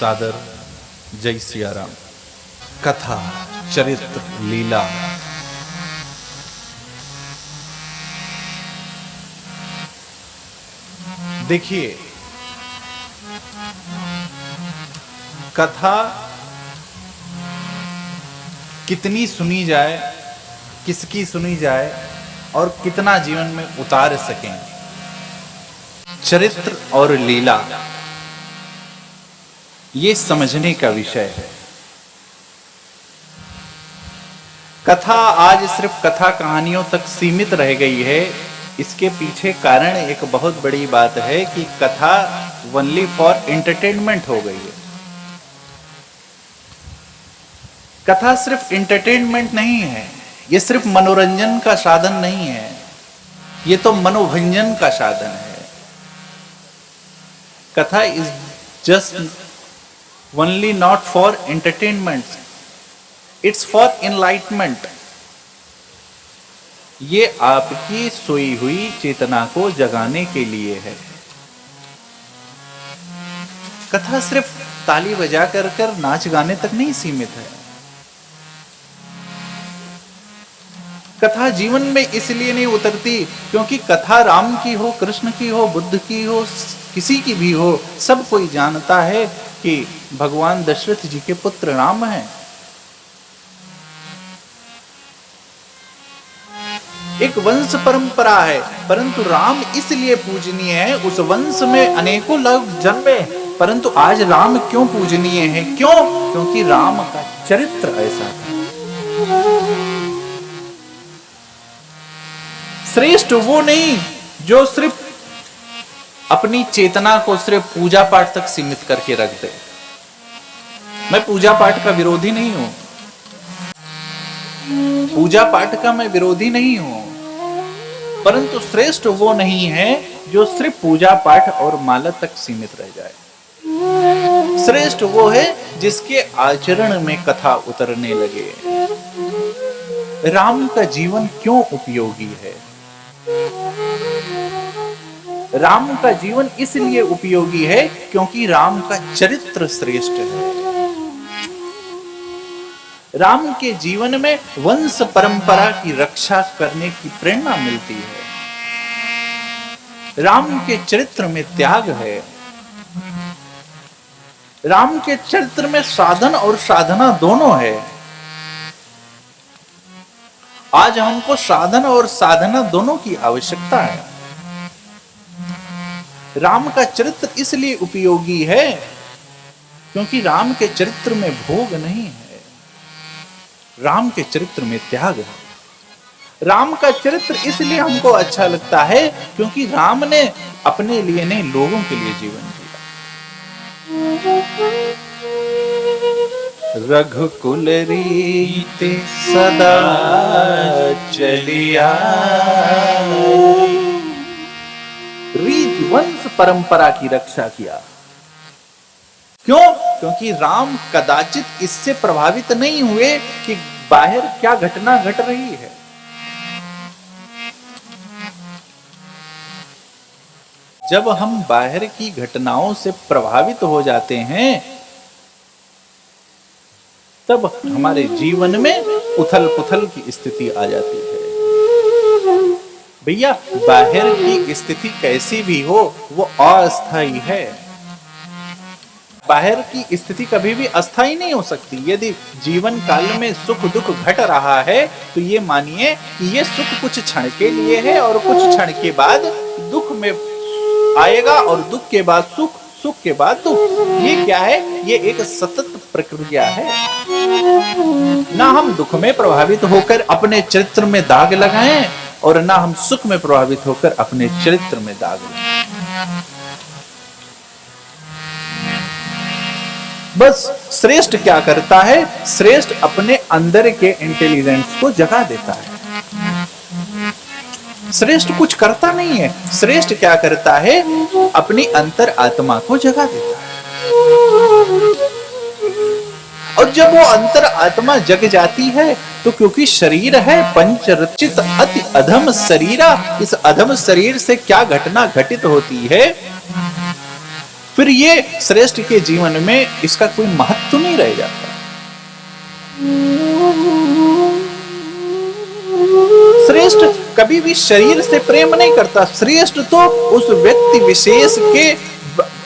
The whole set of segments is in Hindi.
सादर जय सिया राम। कथा, चरित्र, लीला। देखिए, कथा कितनी सुनी जाए, किसकी सुनी जाए और कितना जीवन में उतार सकें, चरित्र और लीला, ये समझने का विषय है। कथा आज सिर्फ कथा कहानियों तक सीमित रह गई है। इसके पीछे कारण एक बहुत बड़ी बात है कि कथा ओनली फॉर एंटरटेनमेंट हो गई है। कथा सिर्फ एंटरटेनमेंट नहीं है, ये सिर्फ मनोरंजन का साधन नहीं है, ये तो मनोभंजन का साधन है। कथा is just only not for entertainment, it's for enlightenment। ये आपकी सोई हुई चेतना को जगाने के लिए है। कथा सिर्फ ताली बजा कर नाच गाने तक नहीं सीमित है। कथा जीवन में इसलिए नहीं उतरती क्योंकि कथा राम की हो, कृष्ण की हो, बुद्ध की हो, किसी की भी हो, सब कोई जानता है कि भगवान दशरथ जी के पुत्र राम हैं। एक वंश परंपरा है, परंतु राम इसलिए पूजनीय है। उस वंश में अनेकों लोग जन्मे, परंतु आज राम क्यों पूजनीय है? क्यों? क्योंकि राम का चरित्र ऐसा था। श्रेष्ठ वो नहीं जो सिर्फ अपनी चेतना को सिर्फ पूजा पाठ तक सीमित करके रख दे। मैं पूजा पाठ का विरोधी नहीं हूं, पूजा पाठ का मैं विरोधी नहीं हूं, परंतु श्रेष्ठ वो नहीं है जो सिर्फ पूजा पाठ और माला तक सीमित रह जाए। श्रेष्ठ वो है जिसके आचरण में कथा उतरने लगे। राम का जीवन क्यों उपयोगी है? राम का जीवन इसलिए उपयोगी है क्योंकि राम का चरित्र श्रेष्ठ है। राम के जीवन में वंश परंपरा की रक्षा करने की प्रेरणा मिलती है। राम के चरित्र में त्याग है। राम के चरित्र में साधन और साधना दोनों है। आज हमको साधन और साधना दोनों की आवश्यकता है। राम का चरित्र इसलिए उपयोगी है क्योंकि राम के चरित्र में भोग नहीं है, राम के चरित्र में त्याग है। राम का चरित्र इसलिए हमको अच्छा लगता है क्योंकि राम ने अपने लिए नहीं, लोगों के लिए जीवन जिया। रघुकुल रीते सदा चलिया, रीत वंश परंपरा की रक्षा किया। क्यों? क्योंकि राम कदाचित इससे प्रभावित नहीं हुए कि बाहर क्या घटना घट रही है। जब हम बाहर की घटनाओं से प्रभावित हो जाते हैं तब हमारे जीवन में उथल पुथल की स्थिति आ जाती है। भैया, बाहर की स्थिति कैसी भी हो वो अस्थायी है। बाहर की स्थिति कभी भी अस्थायी नहीं हो सकती। यदि जीवन काल में सुख दुख घट रहा है तो ये मानिए कि ये सुख कुछ क्षण के लिए है और कुछ क्षण के बाद दुख में आएगा और दुख के बाद सुख, सुख के बाद दुख। ये क्या है? ये एक सतत प्रक्रिया है। ना हम दुख में प्रभावित होकर अपने चरित्र में दाग लगाएं और ना हम सुख में प्रभावित होकर अपने चरित्र में दाग लगाएं। बस श्रेष्ठ क्या करता है? श्रेष्ठ अपने अंदर के इंटेलिजेंस को जगा देता है। श्रेष्ठ कुछ करता नहीं है। श्रेष्ठ क्या करता है? अपनी अंतर आत्मा को जगा देता है। और जब वो अंतर आत्मा जग जाती है तो क्योंकि शरीर है पंचरचित अति अधम शरीरा, इस अधम शरीर से क्या घटना घटित होती है फिर ये श्रेष्ठ के जीवन में इसका कोई महत्व नहीं रह जाता। श्रेष्ठ कभी भी शरीर से प्रेम नहीं करता। श्रेष्ठ तो उस व्यक्ति विशेष के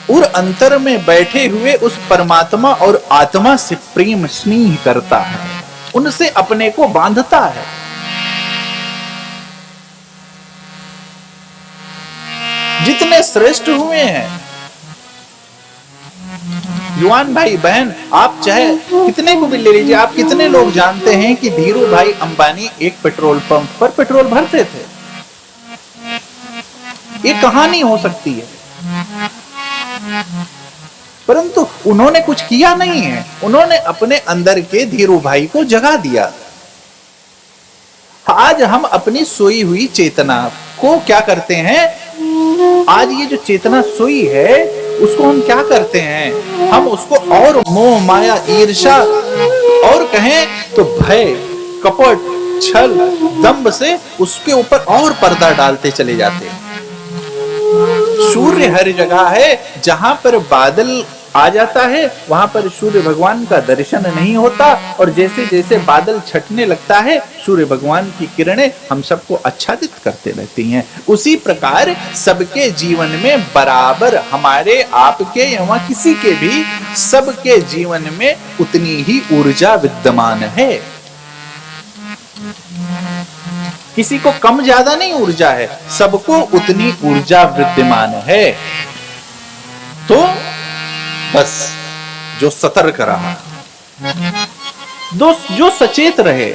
उर अंतर में बैठे हुए उस परमात्मा और आत्मा से प्रेम स्नेह करता है, उनसे अपने को बांधता है। जितने श्रेष्ठ हुए हैं, युवान भाई बहन, आप चाहे कितने को भी ले लीजिए, आप कितने लोग जानते हैं कि धीरू भाई अंबानी एक पेट्रोल पंप पर पेट्रोल भरते थे? ये कहानी हो सकती है, परंतु उन्होंने कुछ किया नहीं है। उन्होंने अपने अंदर के धीरू भाई को जगा दिया। आज हम अपनी सोई हुई चेतना को क्या करते हैं? आज ये जो चेतना सोई है उसको हम क्या करते हैं? हम उसको और मोह माया ईर्षा और कहें तो भय कपट छल दंभ से उसके ऊपर और पर्दा डालते चले जाते हैं। सूर्य हर जगह है, जहां पर बादल आ जाता है वहां पर सूर्य भगवान का दर्शन नहीं होता, और जैसे जैसे बादल छटने लगता है सूर्य भगवान की किरणें हम सबको आच्छादित करते रहती हैं। उसी प्रकार सबके जीवन में बराबर, हमारे आपके या किसी के भी, सबके जीवन में उतनी ही ऊर्जा विद्यमान है। किसी को कम ज्यादा नहीं ऊर्जा है, सबको उतनी ऊर्जा विद्यमान है। तो बस जो सतर्क रहा, जो सचेत रहे,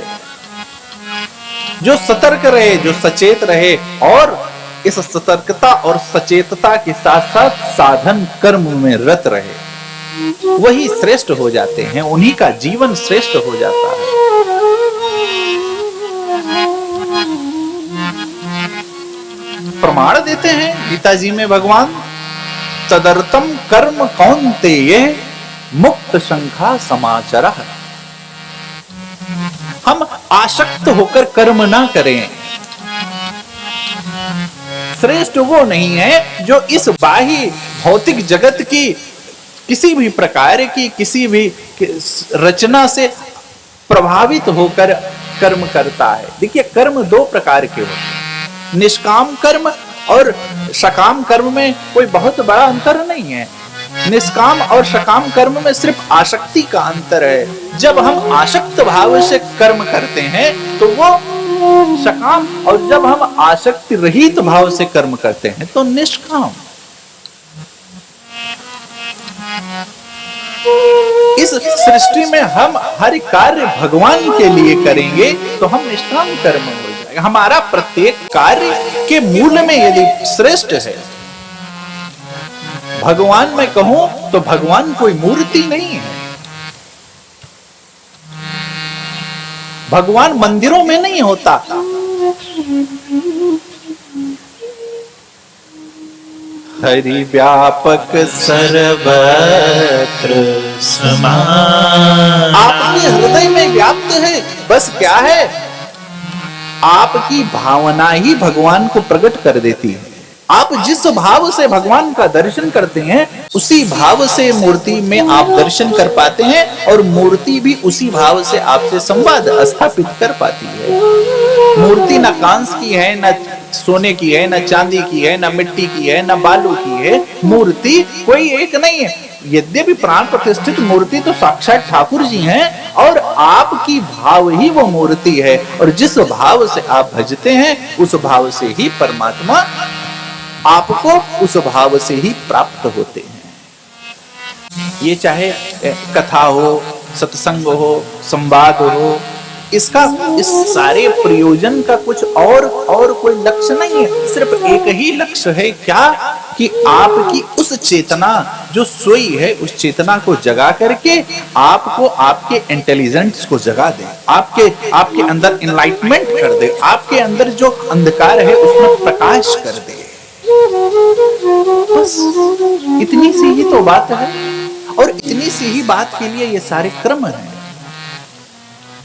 जो सतर्क रहे, जो सचेत रहे, और इस सतर्कता और सचेतता के साथ साथ साधन कर्म में रत रहे, वही श्रेष्ठ हो जाते हैं। उन्हीं का जीवन श्रेष्ठ हो जाता है। प्रमाण देते हैं गीता जी में भगवान, तदर्थम कर्म कौन्तेय मुक्त शंखा समाचरः। हम आसक्त होकर कर्म ना करें। श्रेष्ठ वो नहीं है जो इस बाह्य भौतिक जगत की किसी भी प्रकार की किसी भी रचना से प्रभावित होकर कर्म करता है। देखिए, कर्म दो प्रकार के होते हैं, निष्काम कर्म और सकाम कर्म में कोई बहुत बड़ा अंतर नहीं है। निष्काम और सकाम कर्म में सिर्फ आसक्ति का अंतर है। जब हम आसक्त भाव से कर्म करते हैं तो वो सकाम, और जब हम आसक्ति रहित भाव से कर्म करते हैं तो निष्काम। इस सृष्टि में हम हर कार्य भगवान के लिए करेंगे तो हम निष्काम कर्म हो जाएगा। हमारा प्रत्येक कार्य के मूल में यदि श्रेष्ठ है, भगवान मैं कहूं तो भगवान कोई मूर्ति नहीं है। भगवान मंदिरों में नहीं होता। हरि व्यापक सर्वत्र समान, आपके हृदय में व्याप्त है। बस क्या है, आपकी भावना ही भगवान को प्रकट कर देती है। आप जिस भाव से भगवान का दर्शन करते हैं उसी भाव से मूर्ति में आप दर्शन कर पाते हैं, और मूर्ति भी उसी भाव से आपसे संवाद स्थापित कर पाती है। मूर्ति न कांस की है, न सोने की है, न चांदी की है, न मिट्टी की है, न बालू की है। मूर्ति कोई एक नहीं है। यद्यपि प्राण प्रतिष्ठित मूर्ति तो साक्षात ठाकुर जी हैं, और आपकी भाव ही वो मूर्ति है, और जिस भाव से आप भजते हैं उस भाव से ही परमात्मा आपको उस भाव से ही प्राप्त होते हैं। ये चाहे कथा हो, सत्संग हो, संवाद हो, इसका इस सारे प्रयोजन का कुछ और कोई लक्ष्य नहीं है। सिर्फ एक ही लक्ष्य है, क्या कि आपकी उस चेतना जो सोई है उस चेतना को जगा करके आपको आपके इंटेलिजेंस को जगा दे, आपके अंदर इनलाइटमेंट कर दे, आपके अंदर जो अंधकार है उसमें प्रकाश कर दे। बस इतनी सी ही तो बात है, और इतनी सी ही बात के लिए ये सारे क्रम हैं।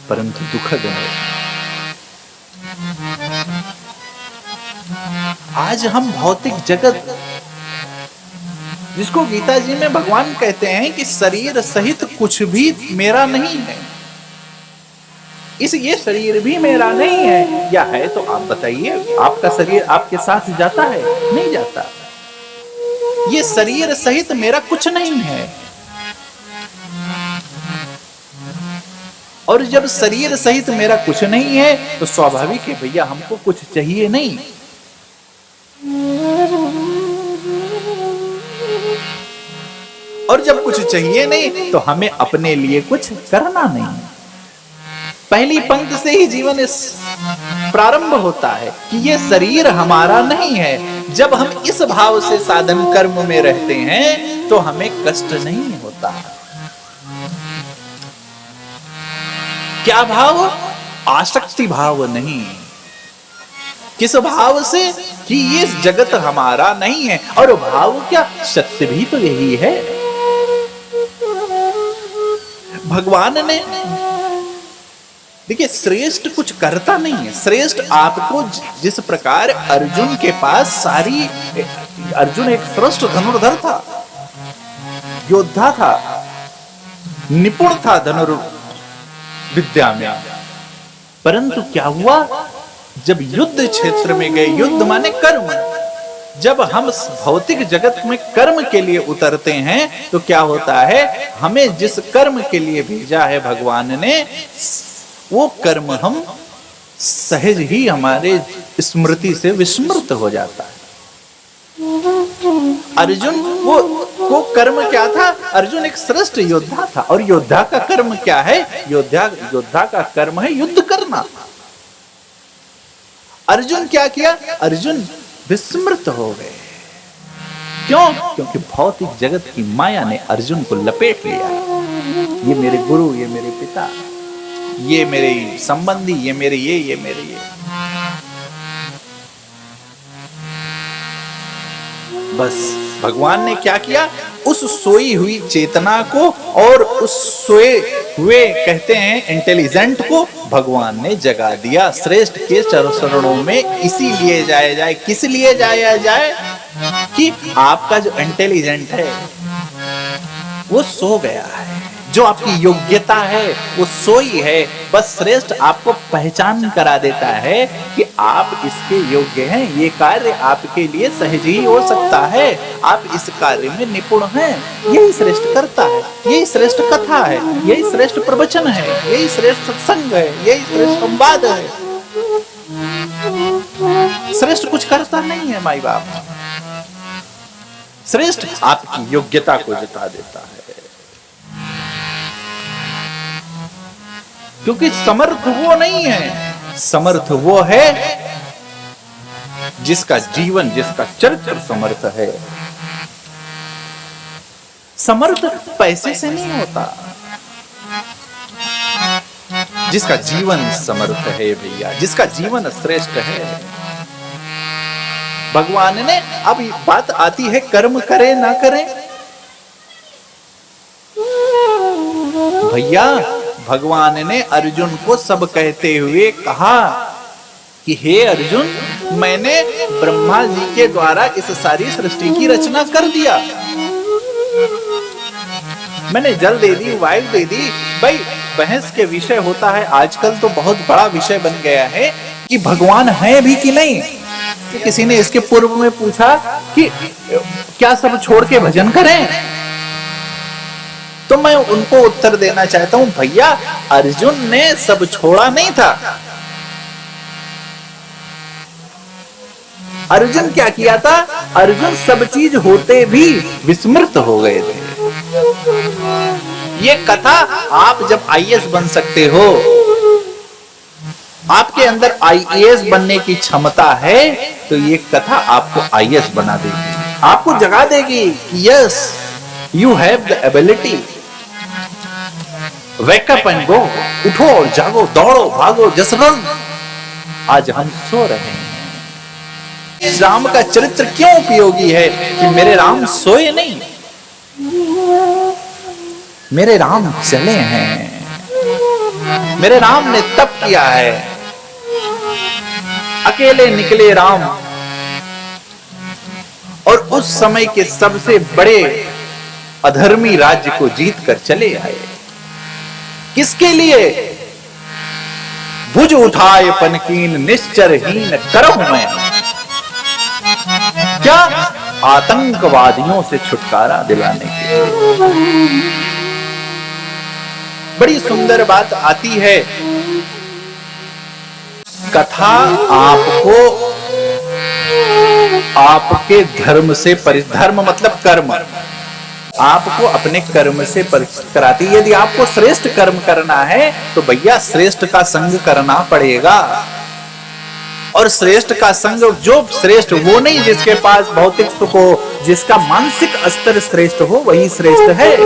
परंतु दुखद है, आज हम भौतिक जगत जिसको गीता जी में भगवान कहते हैं कि शरीर सहित कुछ भी मेरा नहीं है, ये शरीर भी मेरा नहीं है, या है तो आप बताइए, आपका शरीर आपके साथ जाता है? नहीं जाता। ये शरीर सहित मेरा कुछ नहीं है। और जब शरीर सहित मेरा कुछ नहीं है तो स्वाभाविक है भैया हमको कुछ चाहिए नहीं। और जब कुछ चाहिए नहीं तो हमें अपने लिए कुछ करना नहीं। पहली पंक्ति से ही जीवन प्रारंभ होता है कि ये शरीर हमारा नहीं है। जब हम इस भाव से साधन कर्म में रहते हैं तो हमें कष्ट नहीं होता। क्या भाव? आसक्ति भाव नहीं। किस भाव से? कि ये जगत हमारा नहीं है। और भाव क्या? सत्य भी तो यही है। भगवान ने देखिए श्रेष्ठ कुछ करता नहीं है। श्रेष्ठ आपको जिस प्रकार अर्जुन के पास सारी, अर्जुन एक श्रेष्ठ धनुर्धर था, योद्धा था, निपुण था धनुर्विद्या में, परंतु क्या हुआ जब युद्ध क्षेत्र में गए, युद्ध माने कर्म, जब हम भौतिक जगत में कर्म के लिए उतरते हैं तो क्या होता है, हमें जिस कर्म के लिए भेजा है भगवान ने, वो कर्म हम सहज ही हमारे स्मृति से विस्मृत हो जाता है। अर्जुन को कर्म क्या था? अर्जुन एक श्रेष्ठ योद्धा था। और योद्धा का कर्म क्या है? योद्धा का कर्म है युद्ध करना। अर्जुन क्या किया? अर्जुन विस्मृत हो गए। क्यों? क्योंकि भौतिक जगत की माया ने अर्जुन को लपेट लिया। ये मेरे गुरु, ये मेरे पिता, ये मेरे संबंधी, ये मेरे ये मेरे ये। बस भगवान ने क्या किया? उस सोई हुई चेतना को और उस सोए हुए कहते हैं इंटेलिजेंट को भगवान ने जगा दिया। श्रेष्ठ के चरणों में इसीलिए जाया जाए। किस लिए जाया जाए? कि आपका जो इंटेलिजेंट है वो सो गया है, जो आपकी योग्यता है वो सोई है। बस श्रेष्ठ आपको पहचान करा देता है कि आप इसके योग्य हैं, ये कार्य आपके लिए सहज ही हो सकता है, आप इस कार्य में निपुण हैं। यही श्रेष्ठ करता है, यही श्रेष्ठ कथा है, यही श्रेष्ठ प्रवचन है, यही श्रेष्ठ सत्संग है, यही श्रेष्ठ संवाद है। श्रेष्ठ कुछ करता नहीं है माई बाप। श्रेष्ठ आपकी योग्यता को जता देता है। क्योंकि समर्थ वो नहीं है, समर्थ वो है जिसका जीवन, जिसका चरित्र समर्थ है। समर्थ पैसे से नहीं होता, जिसका जीवन समर्थ है भैया, जिसका जीवन श्रेष्ठ है। भगवान ने, अब बात आती है कर्म करे ना करे। भैया भगवान ने अर्जुन को सब कहते हुए कहा कि हे अर्जुन, मैंने ब्रह्मा जी के द्वारा इस सारी सृष्टि की रचना कर दिया। मैंने जल दे दी, वायु दे दी। भाई बहस के विषय होता है आजकल तो बहुत बड़ा विषय बन गया है कि भगवान है भी कि नहीं। कि किसी ने इसके पूर्व में पूछा कि क्या सब छोड़ के भजन करें, तो मैं उनको उत्तर देना चाहता हूं, भैया अर्जुन ने सब छोड़ा नहीं था। अर्जुन क्या किया था? अर्जुन सब चीज होते भी विस्मृत हो गए थे। ये कथा, आप जब आईएएस बन सकते हो, आपके अंदर आईएएस बनने की क्षमता है, तो ये कथा आपको आईएएस बना देगी, आपको जगा देगी। Yes, you have the ability, wake up and go. उठो और जागो, दौड़ो, भागो, जस्ट रन। आज हम सो रहे हैं। राम का चरित्र क्यों उपयोगी है? कि मेरे राम सोए नहीं, मेरे राम चले हैं, मेरे राम ने तप किया है। अकेले निकले राम और उस समय के सबसे बड़े अधर्मी राज्य को जीत कर चले आए। किसके लिए? भुज उठाए पनकीन निश्चरहीन करहूं मैं। क्या? आतंकवादियों से छुटकारा दिलाने के लिए। बड़ी सुंदर बात आती है। कथा आपको आपके धर्म से धर्म मतलब कर्म, आपको अपने कर्म से परिचित कराती है। यदि आपको श्रेष्ठ कर्म करना है तो भैया श्रेष्ठ का संग करना पड़ेगा। और श्रेष्ठ का संग जो श्रेष्ठ वो नहीं जिसके पास भौतिक सुख हो, जिसका मानसिक स्तर श्रेष्ठ हो वही श्रेष्ठ है।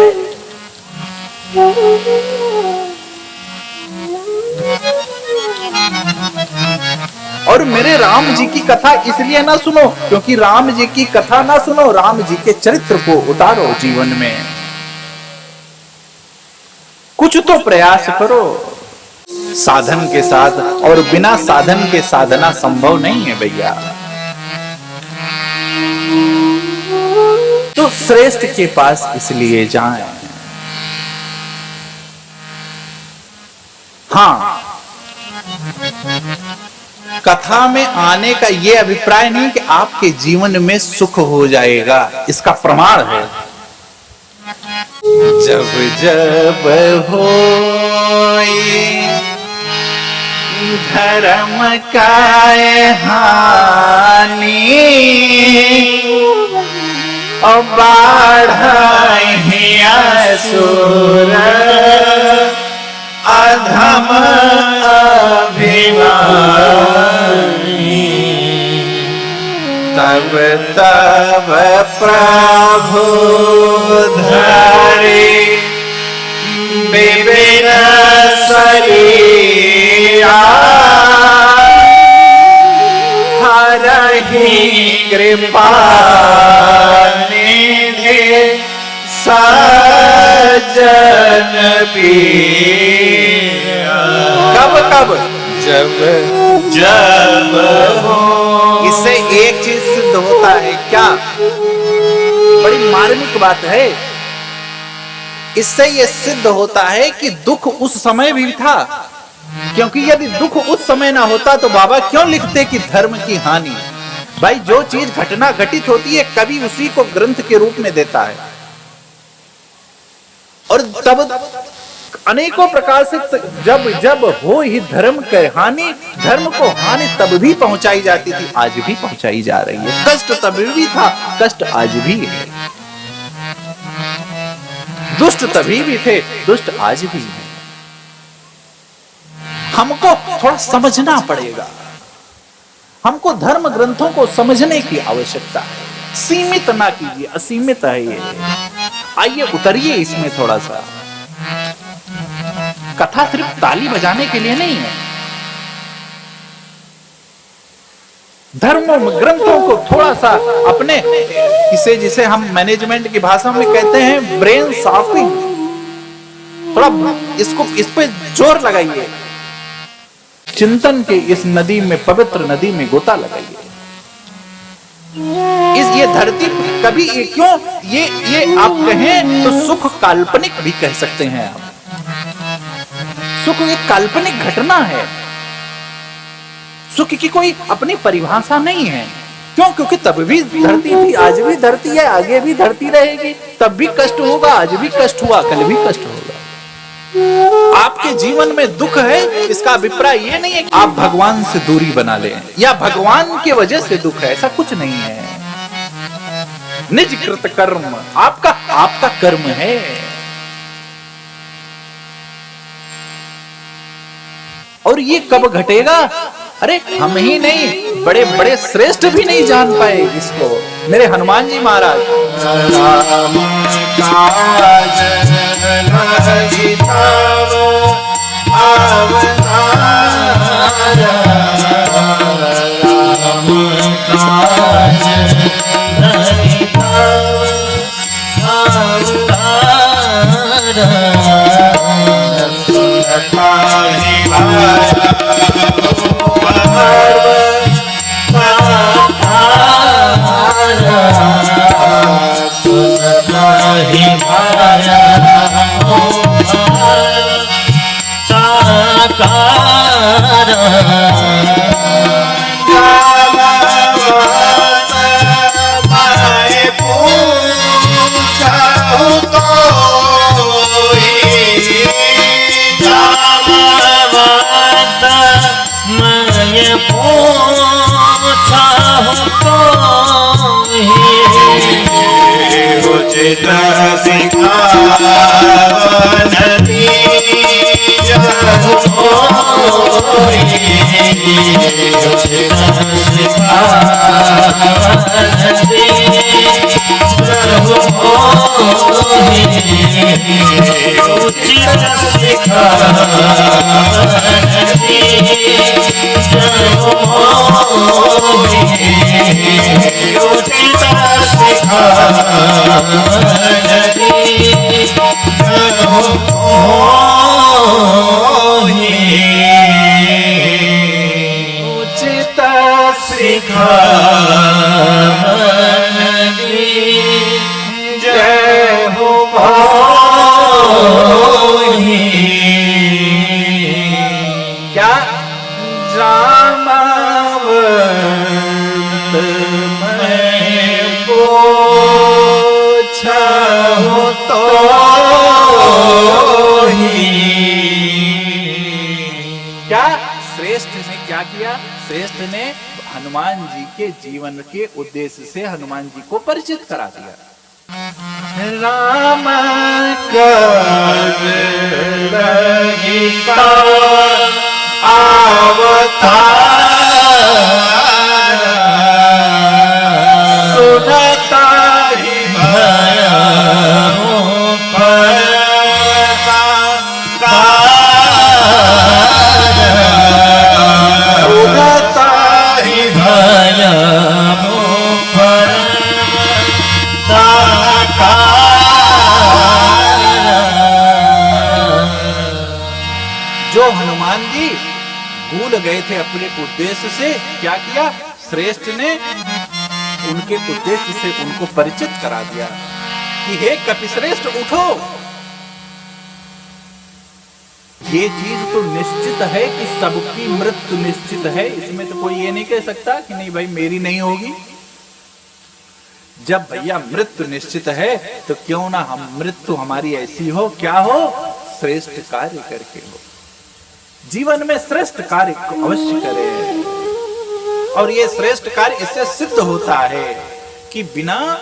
और मेरे राम जी की कथा इसलिए ना सुनो क्योंकि राम जी की कथा ना सुनो, राम जी के चरित्र को उतारो जीवन में। कुछ तो प्रयास करो साधन के साथ, और बिना साधन के साधना संभव नहीं है भैया। तो श्रेष्ठ के पास इसलिए जाएं। हाँ, कथा में आने का यह अभिप्राय नहीं कि आपके जीवन में सुख हो जाएगा, इसका प्रमाण है। जब जब हो धर्म का हानि और बाढ़ असुर अधम अभिमानी, तब तब प्रभु धरे विपिन शरीरा, हरहि कृपा निधि सज्जन पीरा। कब कब? जब जब हो। इससे एक चीज सिद्ध होता है। क्या? बड़ी मार्मिक बात है। इससे यह सिद्ध होता है कि दुख उस समय भी था, क्योंकि यदि दुख उस समय ना होता तो बाबा क्यों लिखते कि धर्म की हानि। भाई जो चीज घटना घटित होती है कवि उसी को ग्रंथ के रूप में देता है, और तब अनेकों प्रकार से जब जब हो ही धर्म के हानि, धर्म को हानि तब भी पहुंचाई जाती थी, आज भी पहुंचाई जा रही है। कष्ट तब भी था, कष्ट आज भी है। दुष्ट तभी भी थे, दुष्ट आज भी है। हमको थोड़ा समझना पड़ेगा, हमको धर्म ग्रंथों को समझने की आवश्यकता है। सीमित ना कीजिए, असीमित है ये। आइए उतरिए इसमें थोड़ा सा। कथा सिर्फ ताली बजाने के लिए नहीं है। धर्म ग्रंथों को थोड़ा सा अपने इसे, जिसे हम मैनेजमेंट की भाषा में कहते हैं ब्रेन शॉपिंग, थोड़ा इसको इस पे जोर लगाइए। चिंतन के इस नदी में, पवित्र नदी में गोता लगाइए। ये धरती कभी क्यों ये आप कहें तो सुख काल्पनिक भी कह सकते हैं आप। सुख एक काल्पनिक घटना है। सुख की कोई अपनी परिभाषा नहीं है। क्यों? क्योंकि तब भी धरती थी, आज भी धरती है, आगे भी धरती रहेगी। तब भी कष्ट होगा, आज भी कष्ट हुआ, कल भी कष्ट होगा। आपके जीवन में दुख है, इसका अभिप्राय ये नहीं है कि आप भगवान से दूरी बना लें या भगवान की वजह से दुख है, ऐसा कुछ नहीं है। निज कृत कर्म, आपका कर्म है। और ये कब घटेगा? अरे हम ही नहीं, बड़े बड़े श्रेष्ठ भी नहीं जान पाए इसको। मेरे हनुमान जी महाराज, राम काज उचित सिखावन दीजहु मोहि, उचित सिखावन दीजहु मोहि, उचित सिखावन दीजहु मोहि, उचित सिखावन दीजहु मोहि, उचित सिखावन दीजहु मोहि। क्या जामवंत मैं पूछहु तोहि। क्या श्रेष्ठ ने क्या किया? श्रेष्ठ ने हनुमान जी के जीवन के उद्देश्य से हनुमान जी को परिचित करा दिया। राम काज लगिता अवतार, सुनता ही भयहु परकार, सुनता ही भयहु जो हनुमान जी भूल गए थे अपने उद्देश्य से, क्या किया? श्रेष्ठ ने उनके उद्देश्य से उनको परिचित करा दिया कि हे कपिश्रेष्ठ उठो। ये चीज तो निश्चित है कि सबकी मृत्यु निश्चित है, इसमें तो कोई ये नहीं कह सकता कि नहीं भाई मेरी नहीं होगी। जब भैया मृत्यु निश्चित है तो क्यों ना हम मृत्यु हमारी ऐसी हो, क्या हो? श्रेष्ठ कार्य करके हो। जीवन में श्रेष्ठ कार्य को अवश्य करें, और ये श्रेष्ठ कार्य इससे सिद्ध होता है कि बिना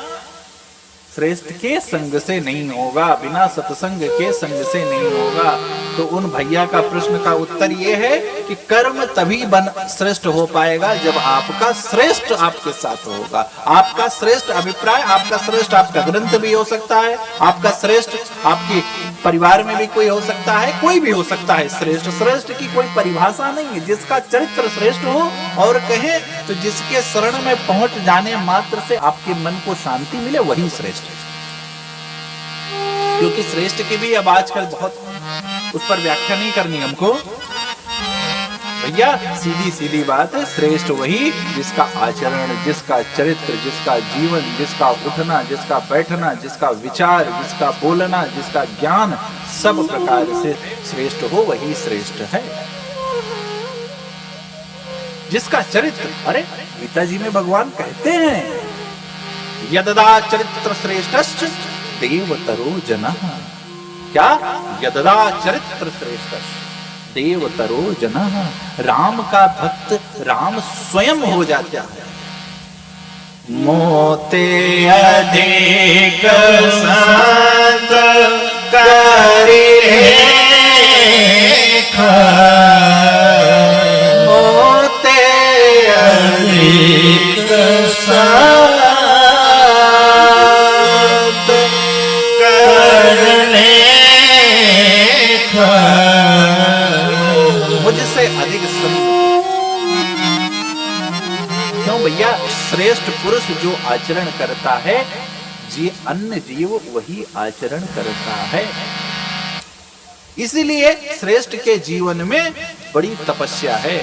श्रेष्ठ के संग से नहीं होगा, बिना सत्संग के संग से नहीं होगा। तो उन भैया का प्रश्न का उत्तर ये है कि कर्म तभी श्रेष्ठ हो पाएगा जब आपका श्रेष्ठ आपके साथ होगा। आपका श्रेष्ठ अभिप्राय, आपका श्रेष्ठ आपका ग्रंथ भी हो सकता है, आपका श्रेष्ठ आपके परिवार में भी कोई हो सकता है, कोई भी हो सकता है श्रेष्ठ। श्रेष्ठ की कोई परिभाषा नहीं है। जिसका चरित्र श्रेष्ठ हो, और कहे तो जिसके शरण में पहुंच जाने मात्र से आपके मन को शांति मिले, वही श्रेष्ठ है। क्योंकि श्रेष्ठ की भी अब आजकल बहुत उस पर व्याख्या नहीं करनी हमको भैया, सीधी सीधी बात है। श्रेष्ठ वही जिसका आचरण, जिसका चरित्र, जिसका जीवन, जिसका उठना, जिसका बैठना, जिसका विचार, जिसका बोलना, जिसका ज्ञान सब प्रकार से श्रेष्ठ हो, वही श्रेष्ठ है। जिसका चरित्र, अरे गीता जी में भगवान कहते हैं यददा चरित्र श्रेष्ठश्च देवतरो जनः। क्या? यददा चरित्र श्रेष्ठश्च देवतरो जनः। राम का भक्त राम स्वयं हो जाता है। मोते अधिक संत करिलेख, मोते अधिक संत करिलेख, मुझसे अधिक संत। क्यों भैया? श्रेष्ठ पुरुष जो आचरण करता है, जी अन्य जीव वही आचरण करता है। इसीलिए श्रेष्ठ के जीवन में बड़ी तपस्या है।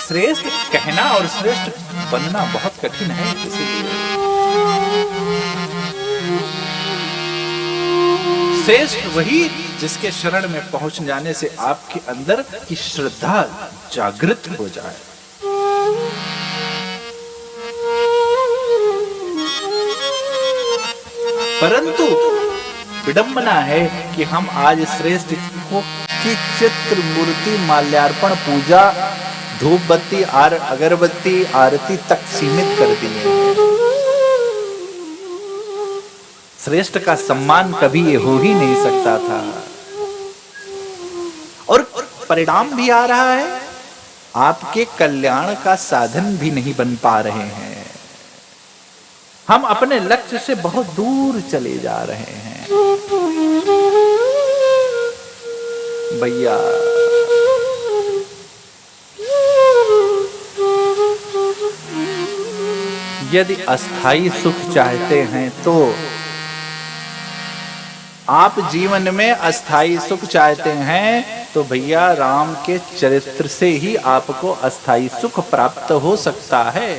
श्रेष्ठ कहना और श्रेष्ठ बनना बहुत कठिन है। इसीलिए श्रेष्ठ वही जिसके शरण में पहुंच जाने से आपके अंदर की श्रद्धा जागृत हो जाए। परंतु विडंबना है कि हम आज श्रेष्ठ को की चित्र मूर्ति माल्यार्पण पूजा धूप बत्ती और अगरबत्ती आरती तक सीमित कर दिए। श्रेष्ठ का सम्मान कभी ये हो ही नहीं सकता था और परिणाम भी आ रहा है, आपके कल्याण का साधन भी नहीं बन पा रहे हैं। हम अपने लक्ष्य से बहुत दूर चले जा रहे हैं भैया। यदि अस्थाई सुख चाहते हैं तो आप जीवन में अस्थाई सुख चाहते हैं तो भैया राम के चरित्र से ही आपको अस्थाई सुख प्राप्त हो सकता है।